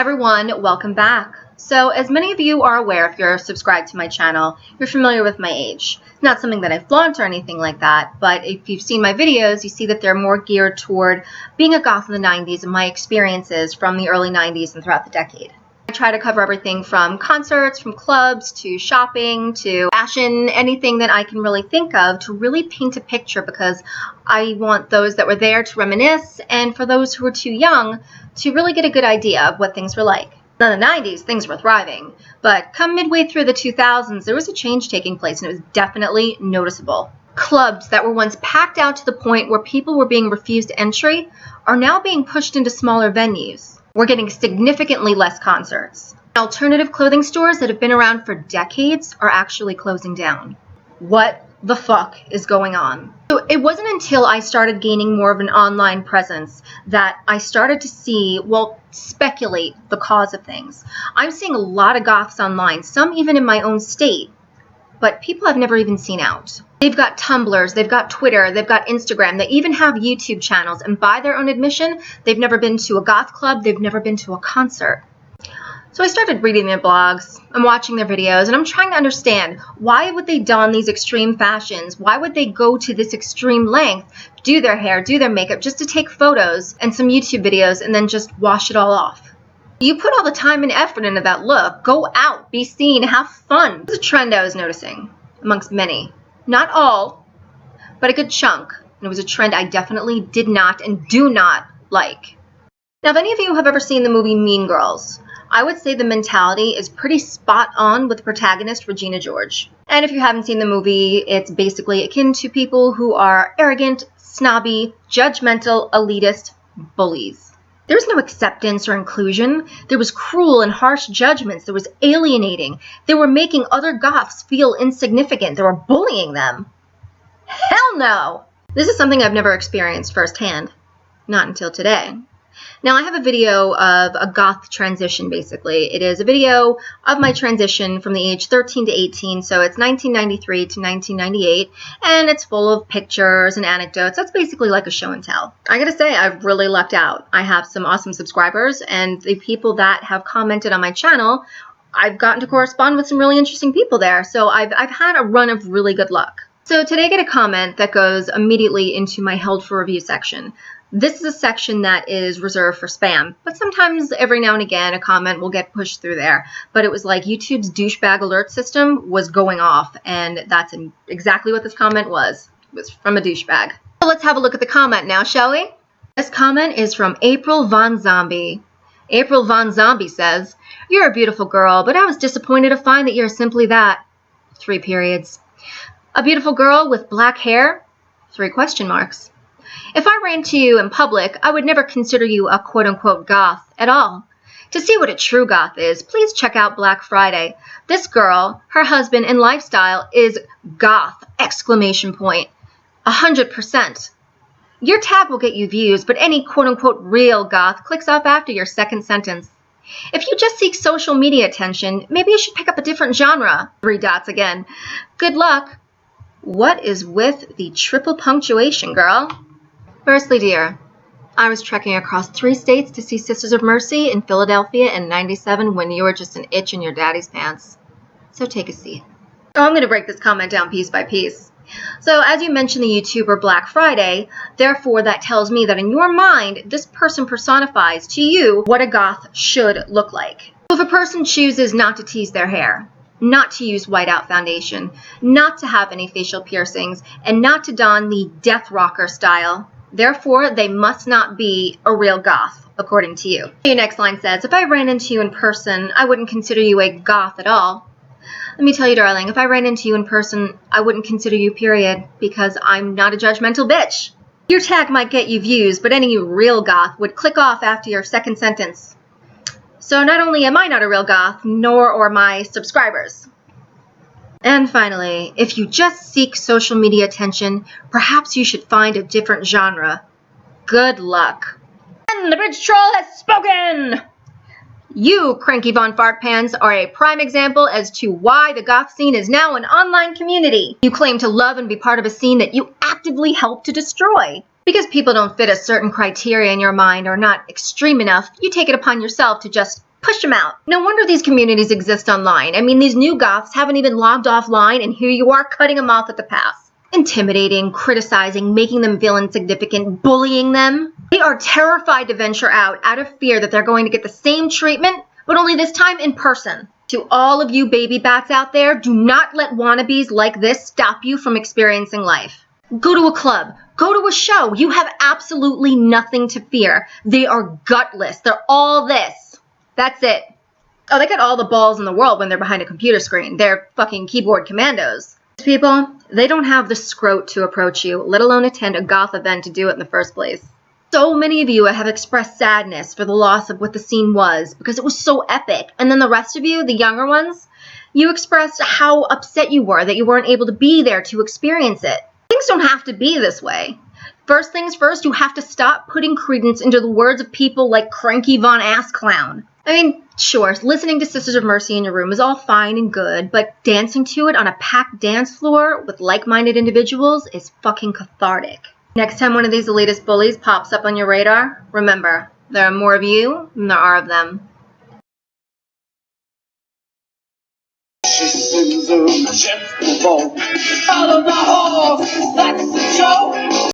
Everyone, welcome back. So as many of you are aware, if you're subscribed to my channel, you're familiar with my age. It's not something that I flaunt or anything like that, but if you've seen my videos, you see that they're more geared toward being a goth in the 90s and my experiences from the early 90s and throughout the decade. I try to cover everything from concerts, from clubs, to shopping, to fashion, anything that I can really think of to really paint a picture, because I want those that were there to reminisce, and for those who are too young to really get a good idea of what things were like. In the 90s, things were thriving, but come midway through the 2000s, there was a change taking place, and it was definitely noticeable. Clubs that were once packed out to the point where people were being refused entry are now being pushed into smaller venues. We're getting significantly less concerts. Alternative clothing stores that have been around for decades are actually closing down. What the fuck is going on? So it wasn't until I started gaining more of an online presence that I started to see, speculate the cause of things. I'm seeing a lot of goths online, some even in my own state, but people I've never even seen out. They've got Tumblrs, they've got Twitter, they've got Instagram, they even have YouTube channels, and by their own admission, they've never been to a goth club, they've never been to a concert. So I started reading their blogs, I'm watching their videos, and I'm trying to understand, why would they don these extreme fashions? Why would they go to this extreme length, do their hair, do their makeup, just to take photos and some YouTube videos and then just wash it all off? You put all the time and effort into that look, go out, be seen, have fun. It's a trend I was noticing amongst many. Not all, but a good chunk. And it was a trend I definitely did not and do not like. Now, if any of you have ever seen the movie Mean Girls, I would say the mentality is pretty spot on with the protagonist, Regina George. And if you haven't seen the movie, it's basically akin to people who are arrogant, snobby, judgmental, elitist bullies. There was no acceptance or inclusion. There was cruel and harsh judgments. There was alienating. They were making other goths feel insignificant. They were bullying them. Hell no! This is something I've never experienced firsthand. Not until today. Now, I have a video of a goth transition, basically. It is a video of my transition from the age 13 to 18, so it's 1993 to 1998, and it's full of pictures and anecdotes. That's basically like a show and tell. I gotta say, I've really lucked out. I have some awesome subscribers, and the people that have commented on my channel, I've gotten to correspond with some really interesting people there, so I've had a run of really good luck. So today I get a comment that goes immediately into my held for review section. This is a section that is reserved for spam, but sometimes every now and again a comment will get pushed through there. But it was like YouTube's douchebag alert system was going off, and that's exactly what this comment was. It was from a douchebag. So let's have a look at the comment now, shall we? This comment is from April Von Zombie. April Von Zombie says, "You're a beautiful girl, but I was disappointed to find that you're simply that. 3 periods. A beautiful girl with black hair? 3 question marks. If I ran to you in public, I would never consider you a quote-unquote goth at all. To see what a true goth is, please check out Black Friday. This girl, her husband, and lifestyle is goth! 100%. Your tag will get you views, but any quote-unquote real goth clicks off after your second sentence. If you just seek social media attention, maybe you should pick up a different genre. 3 dots again. Good luck. What is with the triple punctuation, girl? Firstly, dear, I was trekking across 3 states to see Sisters of Mercy in Philadelphia in '97 when you were just an itch in your daddy's pants. So take a seat. Oh, I'm going to break this comment down piece by piece. So as you mentioned the YouTuber Black Friday, therefore that tells me that in your mind, this person personifies to you what a goth should look like. So if a person chooses not to tease their hair, not to use whiteout foundation, not to have any facial piercings, and not to don the death rocker style, therefore, they must not be a real goth, according to you. Your next line says, if I ran into you in person, I wouldn't consider you a goth at all. Let me tell you, darling, if I ran into you in person, I wouldn't consider you, period, because I'm not a judgmental bitch. Your tag might get you views, but any real goth would click off after your second sentence. So not only am I not a real goth, nor are my subscribers. And finally, if you just seek social media attention, perhaps you should find a different genre. Good luck. And the bridge troll has spoken! You, Cranky Von Fartpans, are a prime example as to why the goth scene is now an online community. You claim to love and be part of a scene that you actively help to destroy. Because people don't fit a certain criteria in your mind or not extreme enough, you take it upon yourself to just Push them out. No wonder these communities exist online. I mean, these new Goths haven't even logged offline, and here you are cutting them off at the pass. Intimidating, criticizing, making them feel insignificant, bullying them. They are terrified to venture out of fear that they're going to get the same treatment, but only this time in person. To all of you baby bats out there, do not let wannabes like this stop you from experiencing life. Go to a club. Go to a show. You have absolutely nothing to fear. They are gutless. They're all this. That's it. Oh, they got all the balls in the world when they're behind a computer screen. They're fucking keyboard commandos. These people, they don't have the scrote to approach you, let alone attend a goth event to do it in the first place. So many of you have expressed sadness for the loss of what the scene was because it was so epic. And then the rest of you, the younger ones, you expressed how upset you were that you weren't able to be there to experience it. Things don't have to be this way. First things first, you have to stop putting credence into the words of people like Cranky Von Ass Clown. I mean, sure, listening to Sisters of Mercy in your room is all fine and good, but dancing to it on a packed dance floor with like-minded individuals is fucking cathartic. Next time one of these elitist bullies pops up on your radar, remember, there are more of you than there are of them. Citizens of Jeff Follow the horse, that's the joke.